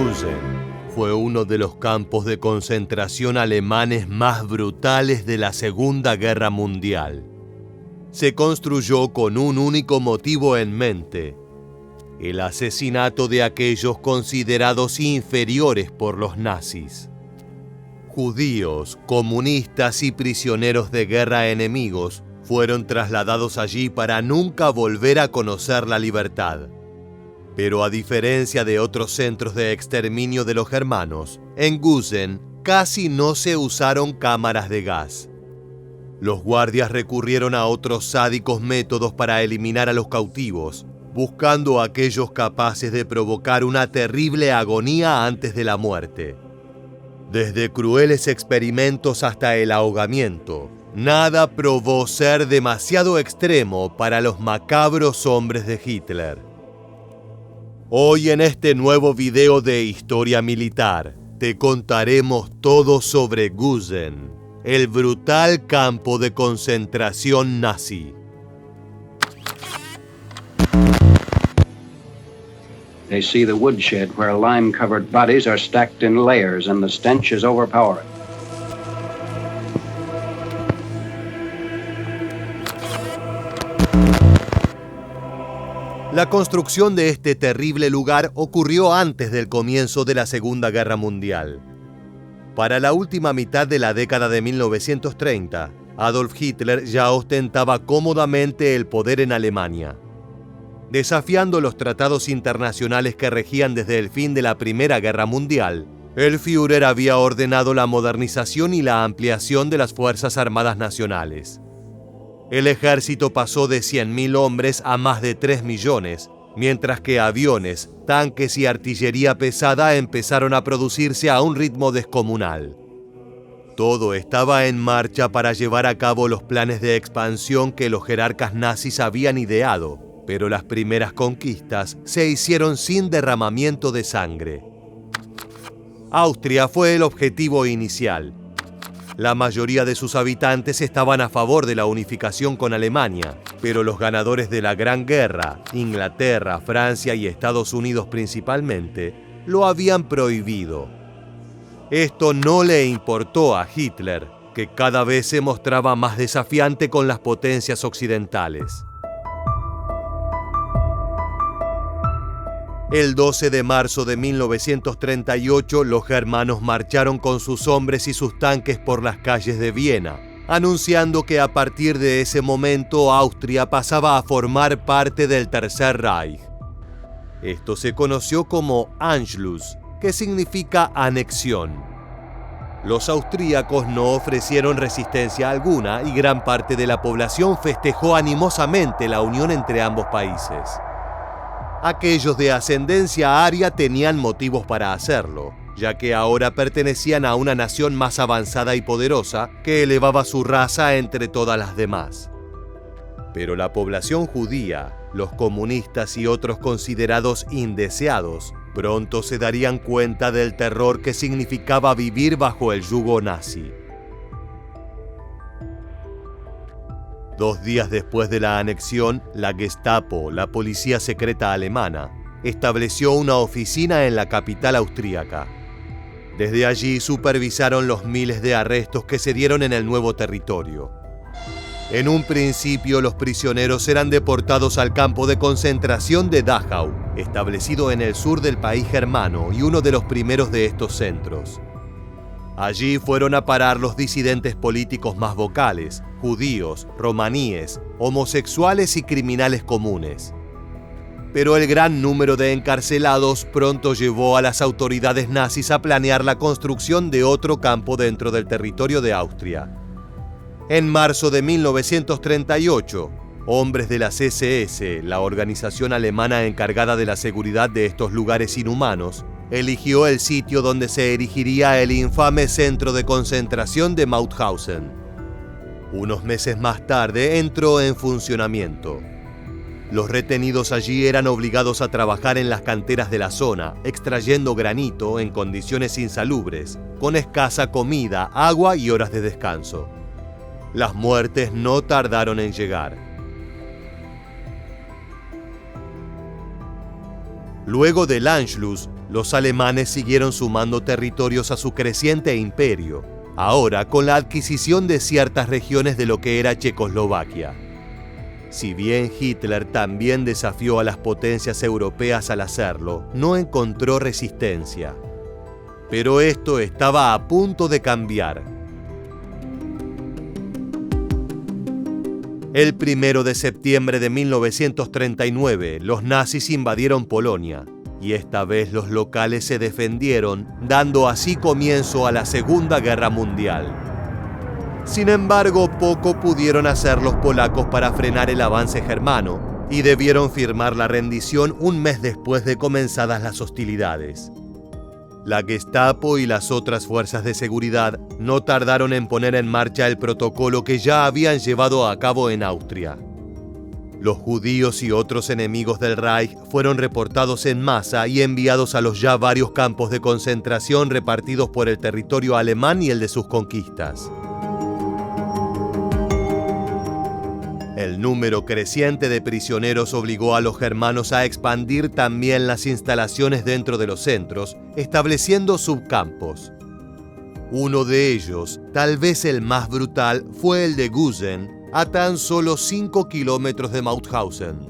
Gusen fue uno de los campos de concentración alemanes más brutales de la Segunda Guerra Mundial. Se construyó con un único motivo en mente: el asesinato de aquellos considerados inferiores por los nazis. Judíos, comunistas y prisioneros de guerra enemigos fueron trasladados allí para nunca volver a conocer la libertad. Pero a diferencia de otros centros de exterminio de los germanos, en Gusen casi no se usaron cámaras de gas. Los guardias recurrieron a otros sádicos métodos para eliminar a los cautivos, buscando a aquellos capaces de provocar una terrible agonía antes de la muerte. Desde crueles experimentos hasta el ahogamiento, nada probó ser demasiado extremo para los macabros hombres de Hitler. Hoy en este nuevo video de Historia Militar, te contaremos todo sobre Gusen, el brutal campo de concentración nazi. They see the woodshed where lime-covered bodies are stacked in layers and the stench is overpowering. La construcción de este terrible lugar ocurrió antes del comienzo de la Segunda Guerra Mundial. Para la última mitad de la década de 1930, Adolf Hitler ya ostentaba cómodamente el poder en Alemania. Desafiando los tratados internacionales que regían desde el fin de la Primera Guerra Mundial, el Führer había ordenado la modernización y la ampliación de las Fuerzas Armadas Nacionales. El ejército pasó de 100.000 hombres a más de 3 millones, mientras que aviones, tanques y artillería pesada empezaron a producirse a un ritmo descomunal. Todo estaba en marcha para llevar a cabo los planes de expansión que los jerarcas nazis habían ideado, pero las primeras conquistas se hicieron sin derramamiento de sangre. Austria fue el objetivo inicial. La mayoría de sus habitantes estaban a favor de la unificación con Alemania, pero los ganadores de la Gran Guerra, Inglaterra, Francia y Estados Unidos principalmente, lo habían prohibido. Esto no le importó a Hitler, que cada vez se mostraba más desafiante con las potencias occidentales. El 12 de marzo de 1938, los germanos marcharon con sus hombres y sus tanques por las calles de Viena, anunciando que a partir de ese momento Austria pasaba a formar parte del Tercer Reich. Esto se conoció como Anschluss, que significa anexión. Los austríacos no ofrecieron resistencia alguna y gran parte de la población festejó animosamente la unión entre ambos países. Aquellos de ascendencia aria tenían motivos para hacerlo, ya que ahora pertenecían a una nación más avanzada y poderosa que elevaba su raza entre todas las demás. Pero la población judía, los comunistas y otros considerados indeseados, pronto se darían cuenta del terror que significaba vivir bajo el yugo nazi. 2 días después de la anexión, la Gestapo, la policía secreta alemana, estableció una oficina en la capital austríaca. Desde allí supervisaron los miles de arrestos que se dieron en el nuevo territorio. En un principio, los prisioneros eran deportados al campo de concentración de Dachau, establecido en el sur del país germano y uno de los primeros de estos centros. Allí fueron a parar los disidentes políticos más vocales, judíos, romaníes, homosexuales y criminales comunes. Pero el gran número de encarcelados pronto llevó a las autoridades nazis a planear la construcción de otro campo dentro del territorio de Austria. En marzo de 1938, hombres de las SS, la organización alemana encargada de la seguridad de estos lugares inhumanos, eligió el sitio donde se erigiría el infame centro de concentración de Mauthausen. Unos meses más tarde entró en funcionamiento. Los retenidos allí eran obligados a trabajar en las canteras de la zona, extrayendo granito en condiciones insalubres, con escasa comida, agua y horas de descanso. Las muertes no tardaron en llegar. Luego del Anschluss, Los alemanes siguieron sumando territorios a su creciente imperio, ahora con la adquisición de ciertas regiones de lo que era Checoslovaquia. Si bien Hitler también desafió a las potencias europeas al hacerlo, no encontró resistencia. Pero esto estaba a punto de cambiar. El 1 de septiembre de 1939, los nazis invadieron Polonia, y esta vez los locales se defendieron, dando así comienzo a la Segunda Guerra Mundial. Sin embargo, poco pudieron hacer los polacos para frenar el avance germano, y debieron firmar la rendición un mes después de comenzadas las hostilidades. La Gestapo y las otras fuerzas de seguridad no tardaron en poner en marcha el protocolo que ya habían llevado a cabo en Austria. Los judíos y otros enemigos del Reich fueron reportados en masa y enviados a los ya varios campos de concentración repartidos por el territorio alemán y el de sus conquistas. El número creciente de prisioneros obligó a los germanos a expandir también las instalaciones dentro de los centros, estableciendo subcampos. Uno de ellos, tal vez el más brutal, fue el de Gusen, a tan solo 5 kilómetros de Mauthausen.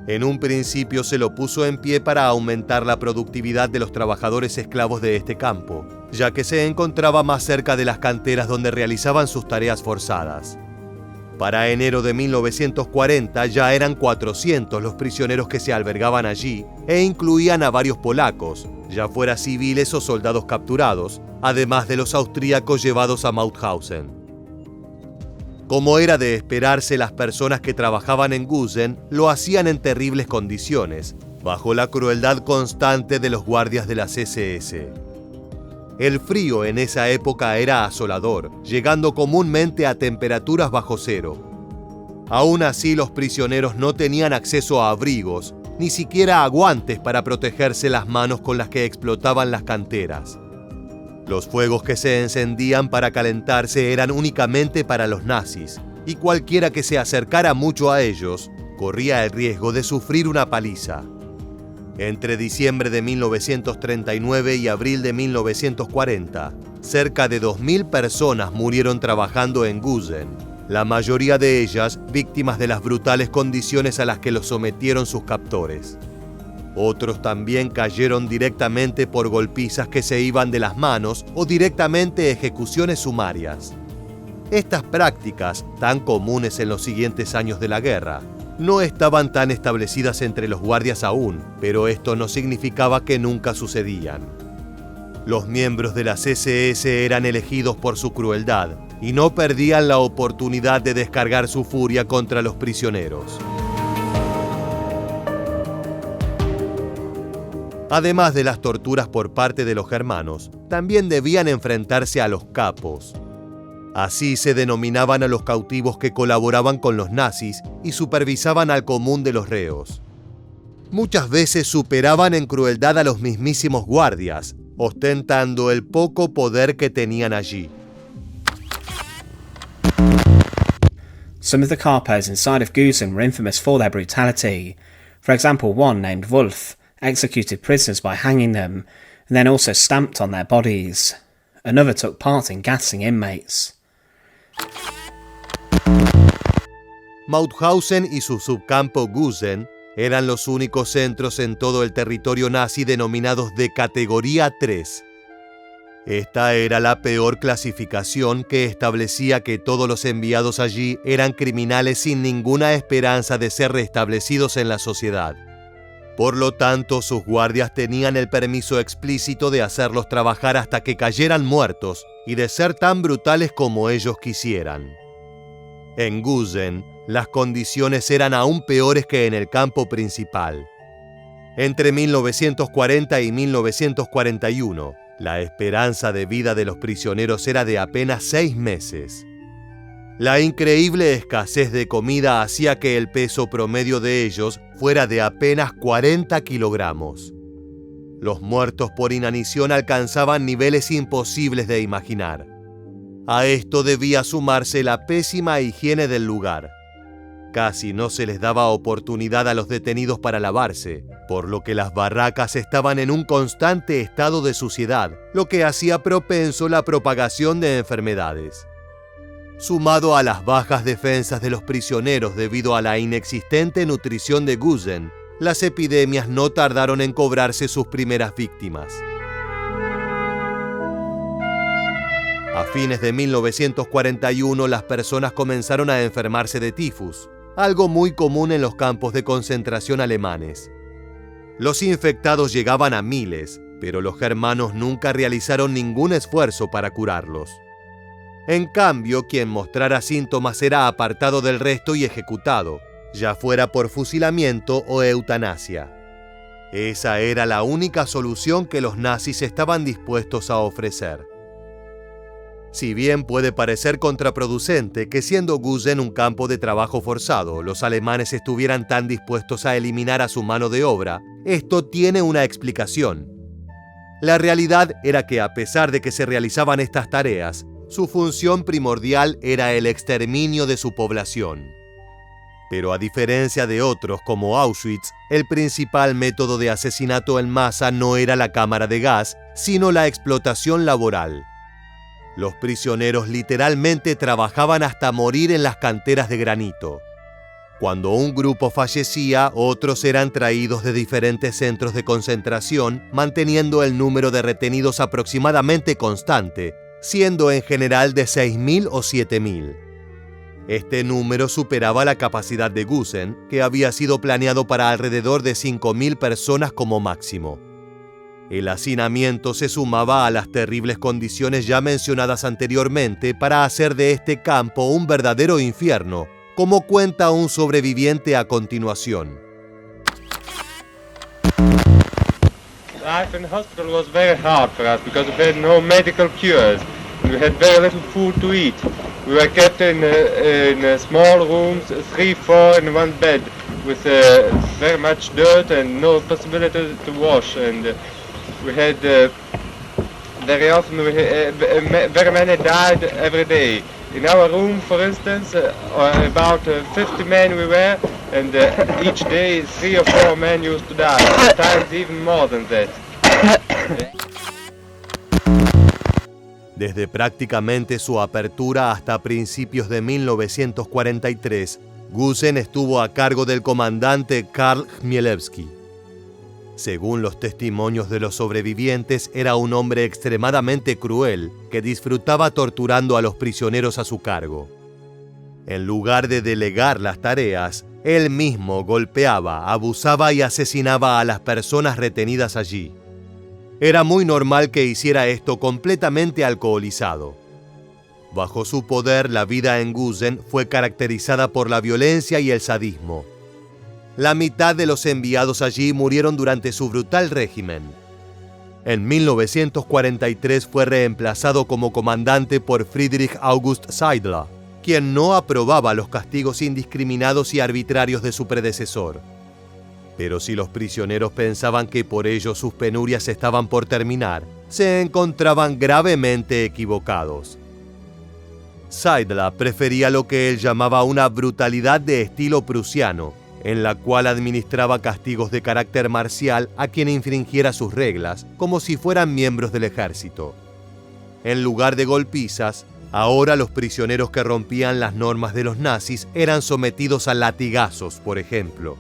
En un principio se lo puso en pie para aumentar la productividad de los trabajadores esclavos de este campo, ya que se encontraba más cerca de las canteras donde realizaban sus tareas forzadas. Para enero de 1940 ya eran 400 los prisioneros que se albergaban allí e incluían a varios polacos, ya fuera civiles o soldados capturados, además de los austríacos llevados a Mauthausen. Como era de esperarse, las personas que trabajaban en Gusen lo hacían en terribles condiciones, bajo la crueldad constante de los guardias de las SS. El frío en esa época era asolador, llegando comúnmente a temperaturas bajo cero. Aún así, los prisioneros no tenían acceso a abrigos, ni siquiera a guantes para protegerse las manos con las que explotaban las canteras. Los fuegos que se encendían para calentarse eran únicamente para los nazis, y cualquiera que se acercara mucho a ellos corría el riesgo de sufrir una paliza. Entre diciembre de 1939 y abril de 1940, cerca de 2.000 personas murieron trabajando en Gusen, la mayoría de ellas víctimas de las brutales condiciones a las que los sometieron sus captores. Otros también cayeron directamente por golpizas que se iban de las manos o directamente ejecuciones sumarias. Estas prácticas, tan comunes en los siguientes años de la guerra, no estaban tan establecidas entre los guardias aún, pero esto no significaba que nunca sucedían. Los miembros de las SS eran elegidos por su crueldad y no perdían la oportunidad de descargar su furia contra los prisioneros. Además de las torturas por parte de los germanos, también debían enfrentarse a los capos. Así se denominaban a los cautivos que colaboraban con los nazis y supervisaban al común de los reos. Muchas veces superaban en crueldad a los mismísimos guardias, ostentando el poco poder que tenían allí. Some of the capos inside of Gusen were infamous for their brutality. For example, one named Wolf executed prisoners by hanging them and then also stamped on their bodies. Another took part in gassing inmates. Mauthausen y su subcampo Gusen eran los únicos centros en todo el territorio nazi denominados de categoría 3. Esta era la peor clasificación que establecía que todos los enviados allí eran criminales sin ninguna esperanza de ser restablecidos en la sociedad. Por lo tanto, sus guardias tenían el permiso explícito de hacerlos trabajar hasta que cayeran muertos y de ser tan brutales como ellos quisieran. En Gusen, las condiciones eran aún peores que en el campo principal. Entre 1940 y 1941, la esperanza de vida de los prisioneros era de apenas 6 meses. La increíble escasez de comida hacía que el peso promedio de ellos fuera de apenas 40 kilogramos. Los muertos por inanición alcanzaban niveles imposibles de imaginar. A esto debía sumarse la pésima higiene del lugar. Casi no se les daba oportunidad a los detenidos para lavarse, por lo que las barracas estaban en un constante estado de suciedad, lo que hacía propenso la propagación de enfermedades. Sumado a las bajas defensas de los prisioneros debido a la inexistente nutrición de Gusen, las epidemias no tardaron en cobrarse sus primeras víctimas. A fines de 1941, las personas comenzaron a enfermarse de tifus, algo muy común en los campos de concentración alemanes. Los infectados llegaban a miles, pero los germanos nunca realizaron ningún esfuerzo para curarlos. En cambio, quien mostrara síntomas era apartado del resto y ejecutado, ya fuera por fusilamiento o eutanasia. Esa era la única solución que los nazis estaban dispuestos a ofrecer. Si bien puede parecer contraproducente que siendo Gusen un campo de trabajo forzado, los alemanes estuvieran tan dispuestos a eliminar a su mano de obra, esto tiene una explicación. La realidad era que a pesar de que se realizaban estas tareas, su función primordial era el exterminio de su población. Pero a diferencia de otros como Auschwitz, el principal método de asesinato en masa no era la cámara de gas, sino la explotación laboral. Los prisioneros literalmente trabajaban hasta morir en las canteras de granito. Cuando un grupo fallecía, otros eran traídos de diferentes centros de concentración, manteniendo el número de retenidos aproximadamente constante, siendo en general de 6.000 o 7.000. Este número superaba la capacidad de Gusen, que había sido planeado para alrededor de 5.000 personas como máximo. El hacinamiento se sumaba a las terribles condiciones ya mencionadas anteriormente para hacer de este campo un verdadero infierno, como cuenta un sobreviviente a continuación. Life in the hospital was very hard for us because we had no medical cures. We had very little food to eat. We were kept in small rooms, 3, 4 in one bed, with very much dirt and no possibility to wash. And we had very often very many died every day. In our room, for instance, about 50 men we were, and each day 3 or 4 men used to die. Sometimes even more than that. Desde prácticamente su apertura hasta principios de 1943, Gusen estuvo a cargo del comandante Karl Chmielewski. Según los testimonios de los sobrevivientes, era un hombre extremadamente cruel que disfrutaba torturando a los prisioneros a su cargo. En lugar de delegar las tareas, él mismo golpeaba, abusaba y asesinaba a las personas retenidas allí. Era muy normal que hiciera esto completamente alcoholizado. Bajo su poder, la vida en Gusen fue caracterizada por la violencia y el sadismo. La mitad de los enviados allí murieron durante su brutal régimen. En 1943 fue reemplazado como comandante por Friedrich August Seidler, quien no aprobaba los castigos indiscriminados y arbitrarios de su predecesor. Pero si los prisioneros pensaban que por ello sus penurias estaban por terminar, se encontraban gravemente equivocados. Seidler prefería lo que él llamaba una brutalidad de estilo prusiano, en la cual administraba castigos de carácter marcial a quien infringiera sus reglas, como si fueran miembros del ejército. En lugar de golpizas, ahora los prisioneros que rompían las normas de los nazis eran sometidos a latigazos, por ejemplo.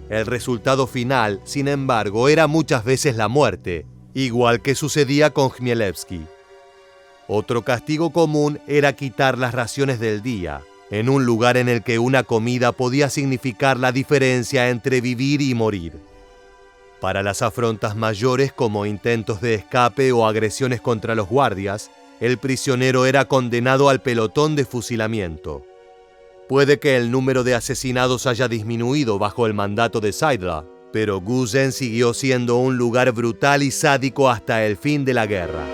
El resultado final, sin embargo, era muchas veces la muerte, igual que sucedía con Chmielewski. Otro castigo común era quitar las raciones del día, en un lugar en el que una comida podía significar la diferencia entre vivir y morir. Para las afrontas mayores, como intentos de escape o agresiones contra los guardias, el prisionero era condenado al pelotón de fusilamiento. Puede que el número de asesinados haya disminuido bajo el mandato de Seidler, pero Gusen siguió siendo un lugar brutal y sádico hasta el fin de la guerra.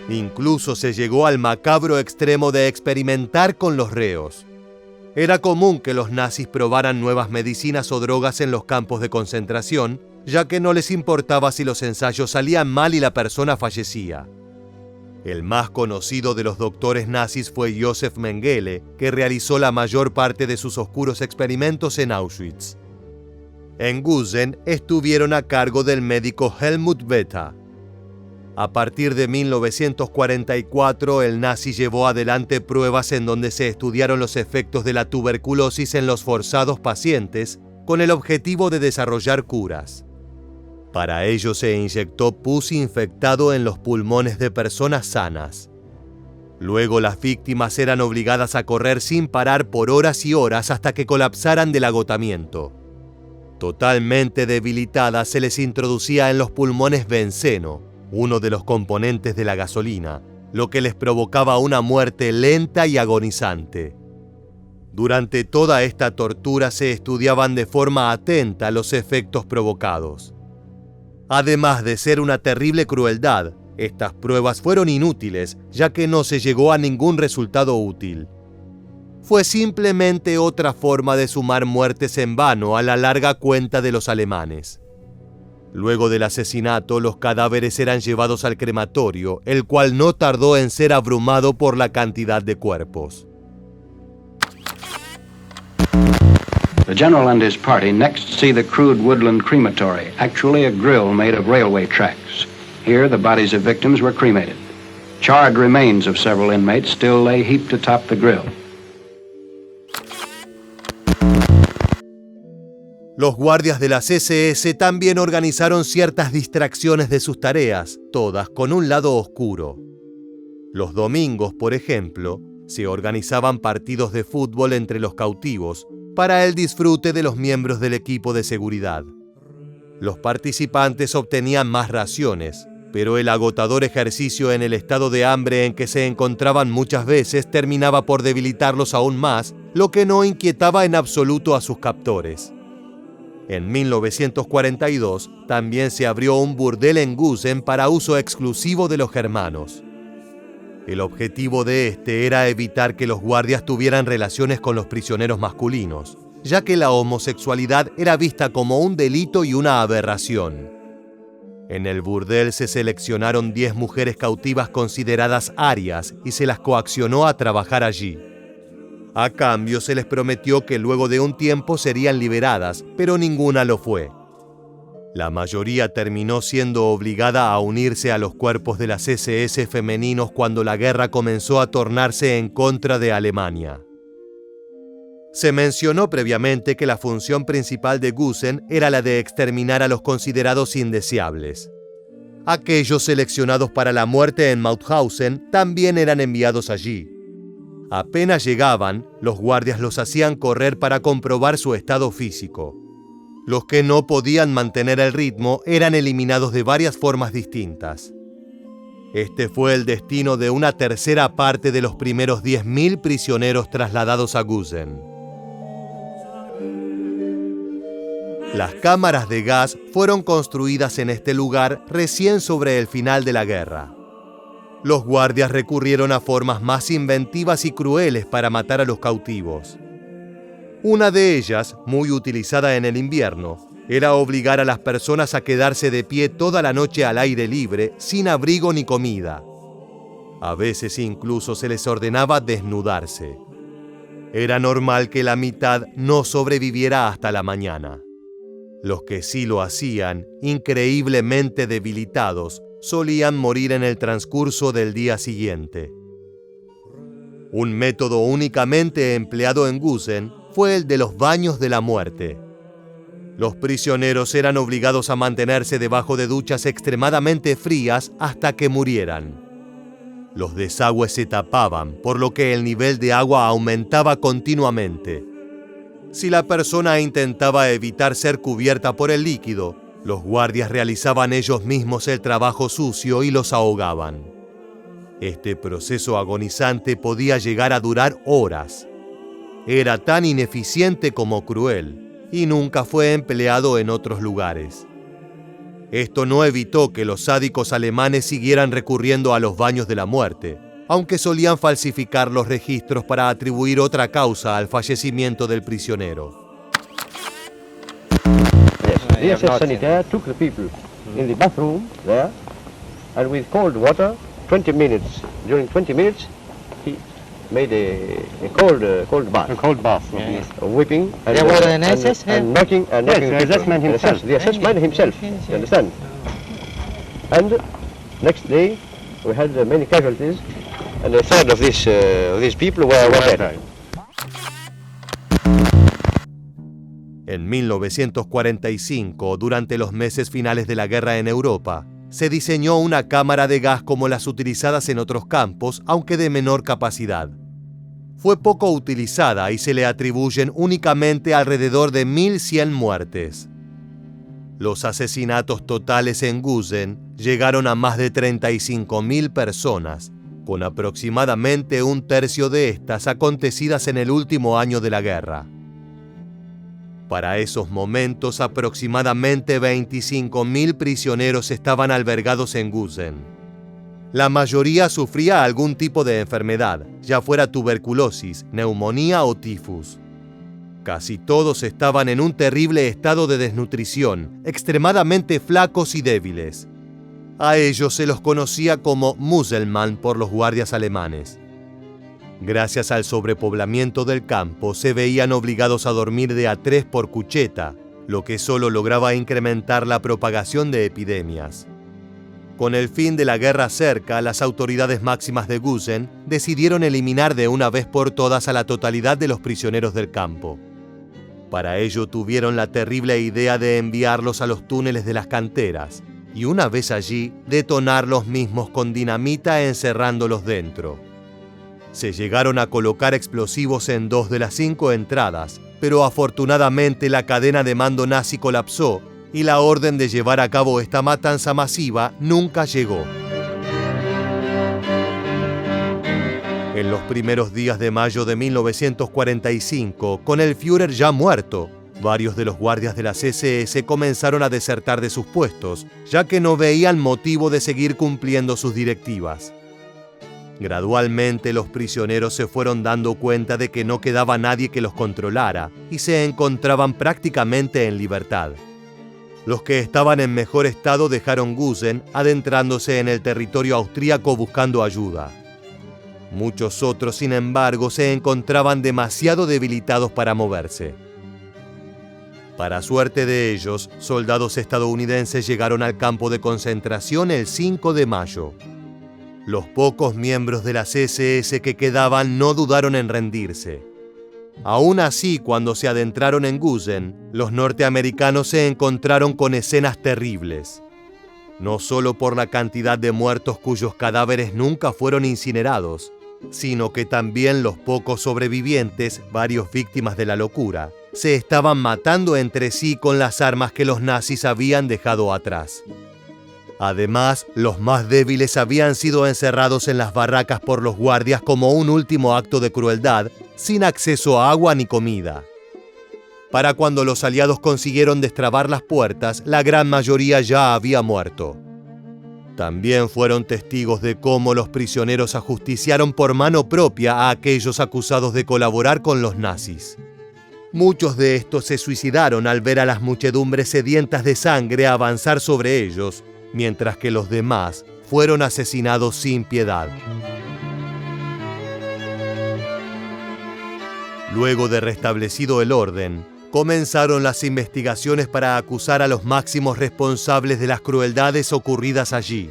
Incluso se llegó al macabro extremo de experimentar con los reos. Era común que los nazis probaran nuevas medicinas o drogas en los campos de concentración, ya que no les importaba si los ensayos salían mal y la persona fallecía. El más conocido de los doctores nazis fue Josef Mengele, que realizó la mayor parte de sus oscuros experimentos en Auschwitz. En Gusen estuvieron a cargo del médico Helmut Beta. A partir de 1944, el nazi llevó adelante pruebas en donde se estudiaron los efectos de la tuberculosis en los forzados pacientes, con el objetivo de desarrollar curas. Para ello se inyectó pus infectado en los pulmones de personas sanas. Luego las víctimas eran obligadas a correr sin parar por horas y horas hasta que colapsaran del agotamiento. Totalmente debilitadas se les introducía en los pulmones benceno, uno de los componentes de la gasolina, lo que les provocaba una muerte lenta y agonizante. Durante toda esta tortura se estudiaban de forma atenta los efectos provocados. Además de ser una terrible crueldad, estas pruebas fueron inútiles, ya que no se llegó a ningún resultado útil. Fue simplemente otra forma de sumar muertes en vano a la larga cuenta de los alemanes. Luego del asesinato, los cadáveres eran llevados al crematorio, el cual no tardó en ser abrumado por la cantidad de cuerpos. The general and his party next see the crude woodland crematory, actually a grill made of railway tracks. Here, the bodies of victims were cremated. Charred remains of several inmates still lay heaped atop the grill. Los guardias de las SS también organizaron ciertas distracciones de sus tareas, todas con un lado oscuro. Los domingos, por ejemplo, se organizaban partidos de fútbol entre los cautivos para el disfrute de los miembros del equipo de seguridad. Los participantes obtenían más raciones, pero el agotador ejercicio en el estado de hambre en que se encontraban muchas veces terminaba por debilitarlos aún más, lo que no inquietaba en absoluto a sus captores. En 1942 también se abrió un burdel en Gusen para uso exclusivo de los germanos. El objetivo de este era evitar que los guardias tuvieran relaciones con los prisioneros masculinos, ya que la homosexualidad era vista como un delito y una aberración. En el burdel se seleccionaron 10 mujeres cautivas consideradas arias y se las coaccionó a trabajar allí. A cambio se les prometió que luego de un tiempo serían liberadas, pero ninguna lo fue. La mayoría terminó siendo obligada a unirse a los cuerpos de las SS femeninos cuando la guerra comenzó a tornarse en contra de Alemania. Se mencionó previamente que la función principal de Gusen era la de exterminar a los considerados indeseables. Aquellos seleccionados para la muerte en Mauthausen también eran enviados allí. Apenas llegaban, los guardias los hacían correr para comprobar su estado físico. Los que no podían mantener el ritmo eran eliminados de varias formas distintas. Este fue el destino de una tercera parte de los primeros 10.000 prisioneros trasladados a Gusen. Las cámaras de gas fueron construidas en este lugar recién sobre el final de la guerra. Los guardias recurrieron a formas más inventivas y crueles para matar a los cautivos. Una de ellas, muy utilizada en el invierno, era obligar a las personas a quedarse de pie toda la noche al aire libre, sin abrigo ni comida. A veces incluso se les ordenaba desnudarse. Era normal que la mitad no sobreviviera hasta la mañana. Los que sí lo hacían, increíblemente debilitados, solían morir en el transcurso del día siguiente. Un método únicamente empleado en Gusen fue el de los baños de la muerte. Los prisioneros eran obligados a mantenerse debajo de duchas extremadamente frías hasta que murieran. Los desagües se tapaban, por lo que el nivel de agua aumentaba continuamente. Si la persona intentaba evitar ser cubierta por el líquido, los guardias realizaban ellos mismos el trabajo sucio y los ahogaban. Este proceso agonizante podía llegar a durar horas. Era tan ineficiente como cruel y nunca fue empleado en otros lugares. Esto no evitó que los sádicos alemanes siguieran recurriendo a los baños de la muerte, aunque solían falsificar los registros para atribuir otra causa al fallecimiento del prisionero. The SS sanitaire took the people in the bathroom there, and with cold water 20 minutes. During 20 minutes, he made a cold bath. A cold bath. Yes. Whipping and, There were an SS and knocking and knocking. Yes, the SS man himself. The SS man himself. Yes, You understand? And next day, we had many casualties, and a third of these people were dead. En 1945, durante los meses finales de la guerra en Europa, se diseñó una cámara de gas como las utilizadas en otros campos, aunque de menor capacidad. Fue poco utilizada y se le atribuyen únicamente alrededor de 1.100 muertes. Los asesinatos totales en Gusen llegaron a más de 35.000 personas, con aproximadamente un tercio de estas acontecidas en el último año de la guerra. Para esos momentos, aproximadamente 25.000 prisioneros estaban albergados en Gusen. La mayoría sufría algún tipo de enfermedad, ya fuera tuberculosis, neumonía o tifus. Casi todos estaban en un terrible estado de desnutrición, extremadamente flacos y débiles. A ellos se los conocía como Muselmann por los guardias alemanes. Gracias al sobrepoblamiento del campo, se veían obligados a dormir de a 3 por cucheta, lo que solo lograba incrementar la propagación de epidemias. Con el fin de la guerra cerca, las autoridades máximas de Gusen decidieron eliminar de una vez por todas a la totalidad de los prisioneros del campo. Para ello tuvieron la terrible idea de enviarlos a los túneles de las canteras y una vez allí, detonar los mismos con dinamita encerrándolos dentro. Se llegaron a colocar explosivos en 2 de las 5 entradas, pero afortunadamente la cadena de mando nazi colapsó y la orden de llevar a cabo esta matanza masiva nunca llegó. En los primeros días de mayo de 1945, con el Führer ya muerto, varios de los guardias de las SS comenzaron a desertar de sus puestos, ya que no veían motivo de seguir cumpliendo sus directivas. Gradualmente los prisioneros se fueron dando cuenta de que no quedaba nadie que los controlara y se encontraban prácticamente en libertad. Los que estaban en mejor estado dejaron Gusen, adentrándose en el territorio austríaco buscando ayuda. Muchos otros, sin embargo, se encontraban demasiado debilitados para moverse. Para suerte de ellos, soldados estadounidenses llegaron al campo de concentración el 5 de mayo. Los pocos miembros de las SS que quedaban no dudaron en rendirse. Aún así, cuando se adentraron en Gusen, los norteamericanos se encontraron con escenas terribles. No solo por la cantidad de muertos cuyos cadáveres nunca fueron incinerados, sino que también los pocos sobrevivientes, varios víctimas de la locura, se estaban matando entre sí con las armas que los nazis habían dejado atrás. Además, los más débiles habían sido encerrados en las barracas por los guardias como un último acto de crueldad, sin acceso a agua ni comida. Para cuando los aliados consiguieron destrabar las puertas, la gran mayoría ya había muerto. También fueron testigos de cómo los prisioneros ajusticiaron por mano propia a aquellos acusados de colaborar con los nazis. Muchos de estos se suicidaron al ver a las muchedumbres sedientas de sangre avanzar sobre ellos, mientras que los demás fueron asesinados sin piedad. Luego de restablecido el orden, comenzaron las investigaciones para acusar a los máximos responsables de las crueldades ocurridas allí.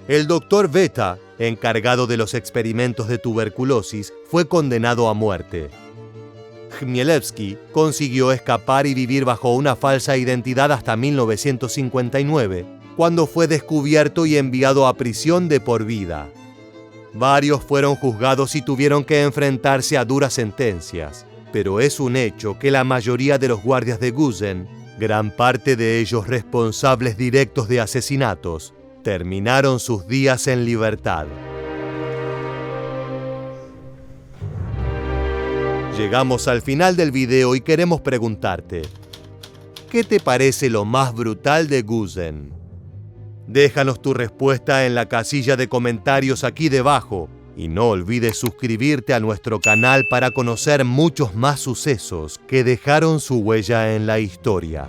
El doctor Veta, encargado de los experimentos de tuberculosis, fue condenado a muerte. Chmielewski consiguió escapar y vivir bajo una falsa identidad hasta 1959, cuando fue descubierto y enviado a prisión de por vida. Varios fueron juzgados y tuvieron que enfrentarse a duras sentencias, pero es un hecho que la mayoría de los guardias de Gusen, gran parte de ellos responsables directos de asesinatos, terminaron sus días en libertad. Llegamos al final del video y queremos preguntarte, ¿qué te parece lo más brutal de Gusen? Déjanos tu respuesta en la casilla de comentarios aquí debajo y no olvides suscribirte a nuestro canal para conocer muchos más sucesos que dejaron su huella en la historia.